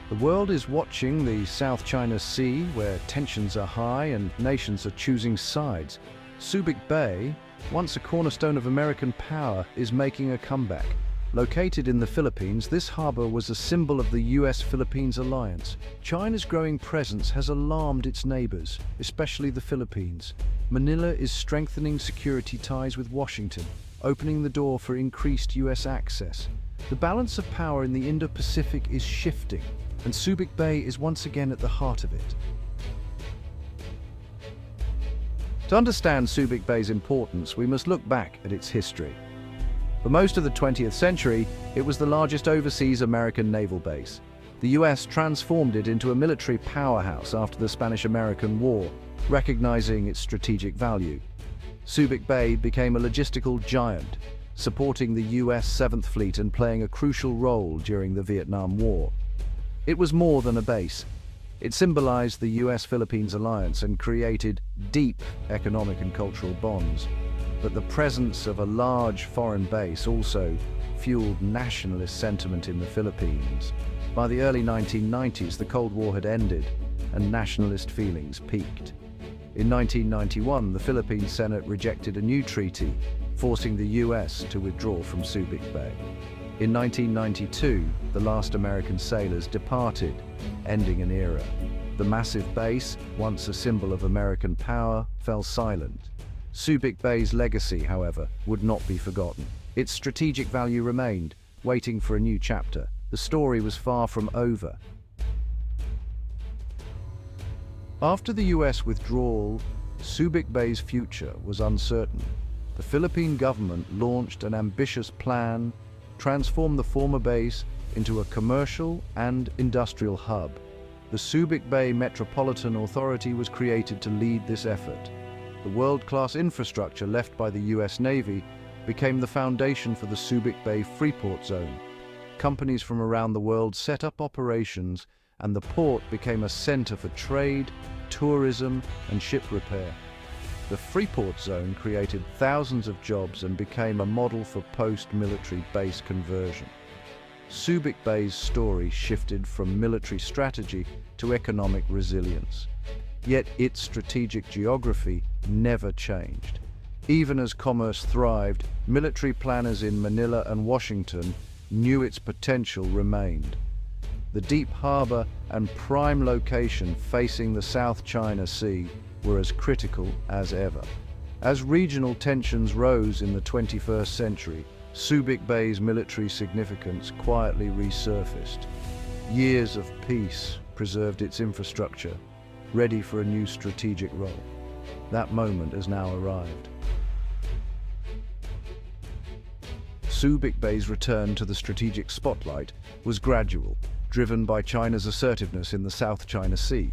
The world is watching the South China Sea, where tensions are high and nations are choosing sides. Subic Bay, once a cornerstone of American power, is making a comeback. Located in the Philippines, this harbor was a symbol of the US-Philippines alliance. China's growing presence has alarmed its neighbors, especially the Philippines. Manila is strengthening security ties with Washington, opening the door for increased US access. The balance of power in the Indo-Pacific is shifting, and Subic Bay is once again at the heart of it. To understand Subic Bay's importance, we must look back at its history. For most of the 20th century, it was the largest overseas American naval base. The US transformed it into a military powerhouse after the Spanish-American War, recognizing its strategic value. Subic Bay became a logistical giant, supporting the US 7th Fleet and playing a crucial role during the Vietnam War. It was more than a base. It symbolized the US-Philippines alliance and created deep economic and cultural bonds. But the presence of a large foreign base also fueled nationalist sentiment in the Philippines. By the early 1990s, the Cold War had ended and nationalist feelings peaked. In 1991, the Philippine Senate rejected a new treaty, forcing the US to withdraw from Subic Bay. In 1992, the last American sailors departed, ending an era. The massive base, once a symbol of American power, fell silent. Subic Bay's legacy, however, would not be forgotten. Its strategic value remained, waiting for a new chapter. The story was far from over. After the US withdrawal, Subic Bay's future was uncertain. The Philippine government launched an ambitious plan, transformed the former base into a commercial and industrial hub. The Subic Bay Metropolitan Authority was created to lead this effort. The world-class infrastructure left by the US Navy became the foundation for the Subic Bay Freeport Zone. Companies from around the world set up operations, and the port became a center for trade, tourism, and ship repair. The Freeport Zone created thousands of jobs and became a model for post-military base conversion. Subic Bay's story shifted from military strategy to economic resilience. Yet its strategic geography never changed. Even as commerce thrived, military planners in Manila and Washington knew its potential remained. The deep harbor and prime location facing the South China Sea were as critical as ever. As regional tensions rose in the 21st century, Subic Bay's military significance quietly resurfaced. Years of peace preserved its infrastructure, ready for a new strategic role. That moment has now arrived. Subic Bay's return to the strategic spotlight was gradual, driven by China's assertiveness in the South China Sea.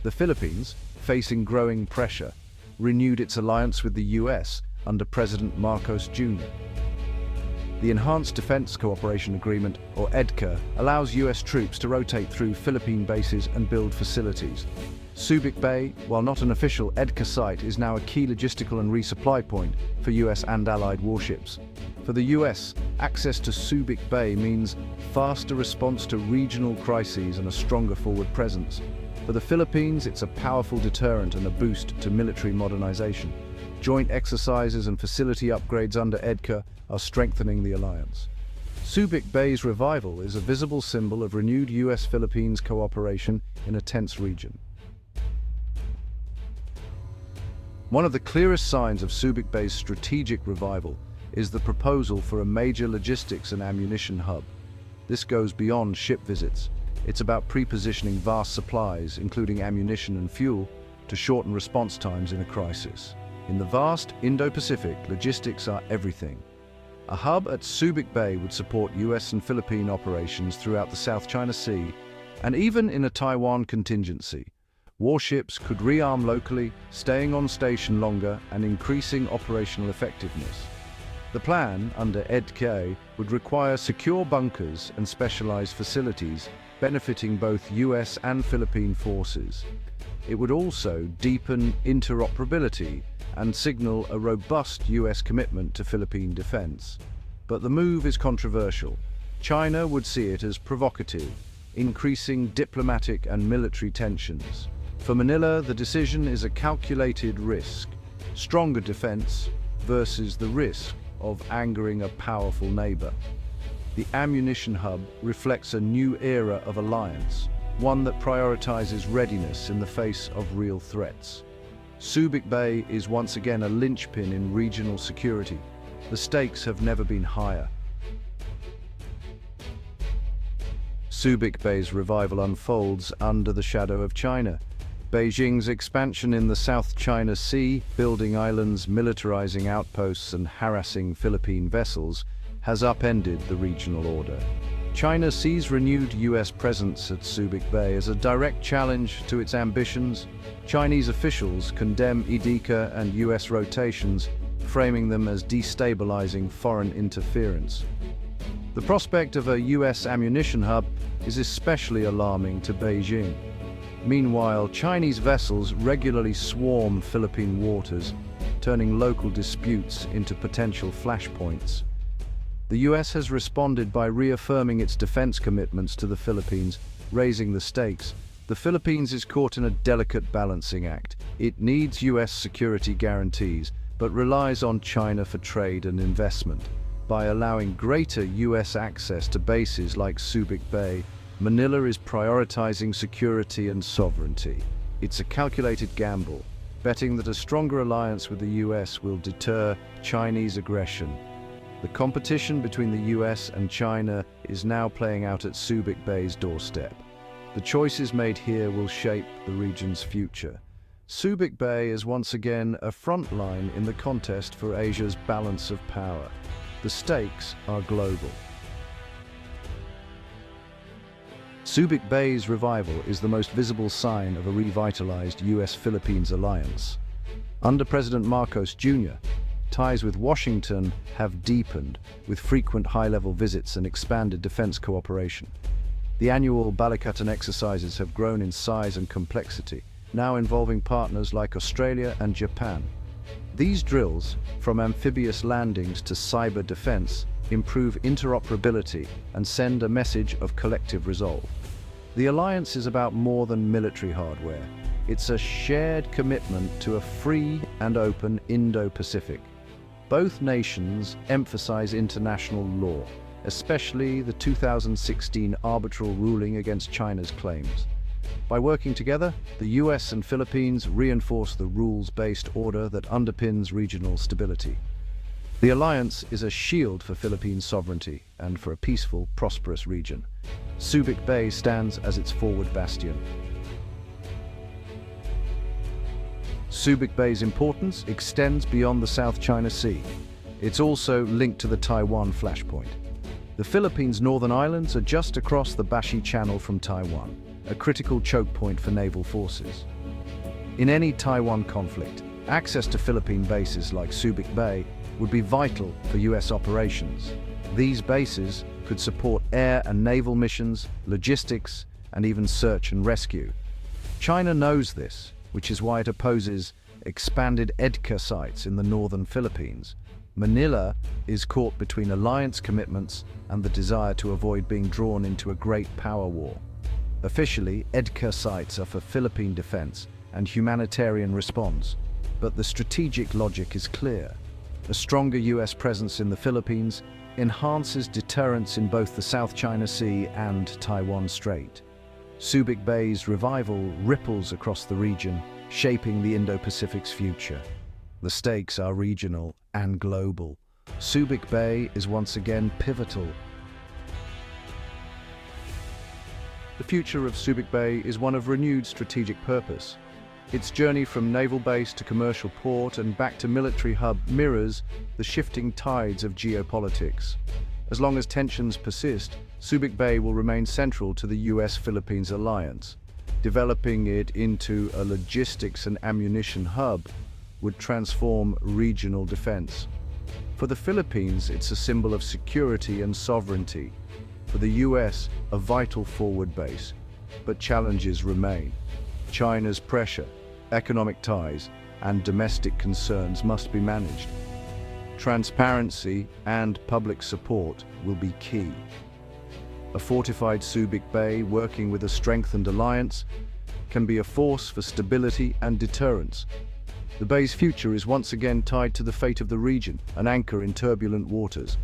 The Philippines, facing growing pressure, renewed its alliance with the US under President Marcos Jr. The Enhanced Defense Cooperation Agreement, or EDCA, allows US troops to rotate through Philippine bases and build facilities. Subic Bay, while not an official EDCA site, is now a key logistical and resupply point for US and allied warships. For the US, access to Subic Bay means faster response to regional crises and a stronger forward presence. For the Philippines, it's a powerful deterrent and a boost to military modernization. Joint exercises and facility upgrades under EDCA are strengthening the alliance. Subic Bay's revival is a visible symbol of renewed US-Philippines cooperation in a tense region. One of the clearest signs of Subic Bay's strategic revival is the proposal for a major logistics and ammunition hub. This goes beyond ship visits. It's about pre-positioning vast supplies, including ammunition and fuel, to shorten response times in a crisis. In the vast Indo-Pacific, logistics are everything. A hub at Subic Bay would support US and Philippine operations throughout the South China Sea, and even in a Taiwan contingency. Warships could rearm locally, staying on station longer and increasing operational effectiveness. The plan, under EDCA, would require secure bunkers and specialized facilities, benefiting both US and Philippine forces. It would also deepen interoperability and signal a robust US commitment to Philippine defense. But the move is controversial. China would see it as provocative, increasing diplomatic and military tensions. For Manila, the decision is a calculated risk, stronger defense versus the risk of angering a powerful neighbor. The ammunition hub reflects a new era of alliance, one that prioritizes readiness in the face of real threats. Subic Bay is once again a linchpin in regional security. The stakes have never been higher. Subic Bay's revival unfolds under the shadow of China. Beijing's expansion in the South China Sea, building islands, militarizing outposts, and harassing Philippine vessels, has upended the regional order. China sees renewed U.S. presence at Subic Bay as a direct challenge to its ambitions. Chinese officials condemn IDICA and U.S. rotations, framing them as destabilizing foreign interference. The prospect of a U.S. ammunition hub is especially alarming to Beijing. Meanwhile, Chinese vessels regularly swarm Philippine waters, turning local disputes into potential flashpoints. The U.S. has responded by reaffirming its defense commitments to the Philippines, raising the stakes. The Philippines is caught in a delicate balancing act. It needs U.S. security guarantees, but relies on China for trade and investment. By allowing greater U.S. access to bases like Subic Bay, Manila is prioritizing security and sovereignty. It's a calculated gamble, betting that a stronger alliance with the U.S. will deter Chinese aggression. The competition between the U.S. and China is now playing out at Subic Bay's doorstep. The choices made here will shape the region's future. Subic Bay is once again a front line in the contest for Asia's balance of power. The stakes are global. Subic Bay's revival is the most visible sign of a revitalized U.S.-Philippines alliance. Under President Marcos Jr., ties with Washington have deepened, with frequent high-level visits and expanded defense cooperation. The annual Balikatan exercises have grown in size and complexity, now involving partners like Australia and Japan. These drills, from amphibious landings to cyber defense, improve interoperability and send a message of collective resolve. The alliance is about more than military hardware. It's a shared commitment to a free and open Indo-Pacific. Both nations emphasize international law, especially the 2016 arbitral ruling against China's claims. By working together, the US and Philippines reinforce the rules-based order that underpins regional stability. The alliance is a shield for Philippine sovereignty and for a peaceful, prosperous region. Subic Bay stands as its forward bastion. Subic Bay's importance extends beyond the South China Sea. It's also linked to the Taiwan Flashpoint. The Philippines' northern islands are just across the Bastion Channel from Taiwan, a critical choke point for naval forces. In any Taiwan conflict, access to Philippine bases like Subic Bay would be vital for US operations. These bases could support air and naval missions, logistics, and even search and rescue. China knows this, which is why it opposes expanded EDCA sites in the northern Philippines. Manila is caught between alliance commitments and the desire to avoid being drawn into a great power war. Officially, EDCA sites are for Philippine defense and humanitarian response, but the strategic logic is clear. A stronger US presence in the Philippines enhances deterrence in both the South China Sea and Taiwan Strait. Subic Bay's revival ripples across the region, shaping the Indo-Pacific's future. The stakes are regional and global. Subic Bay is once again pivotal. The future of Subic Bay is one of renewed strategic purpose. Its journey from naval base to commercial port and back to military hub mirrors the shifting tides of geopolitics. As long as tensions persist, Subic Bay will remain central to the US-Philippines alliance. Developing it into a logistics and ammunition hub would transform regional defense. For the Philippines, it's a symbol of security and sovereignty. For the US, a vital forward base. But challenges remain. China's pressure, economic ties, and domestic concerns must be managed. Transparency and public support will be key. A fortified Subic Bay, working with a strengthened alliance, can be a force for stability and deterrence. The bay's future is once again tied to the fate of the region, an anchor in turbulent waters.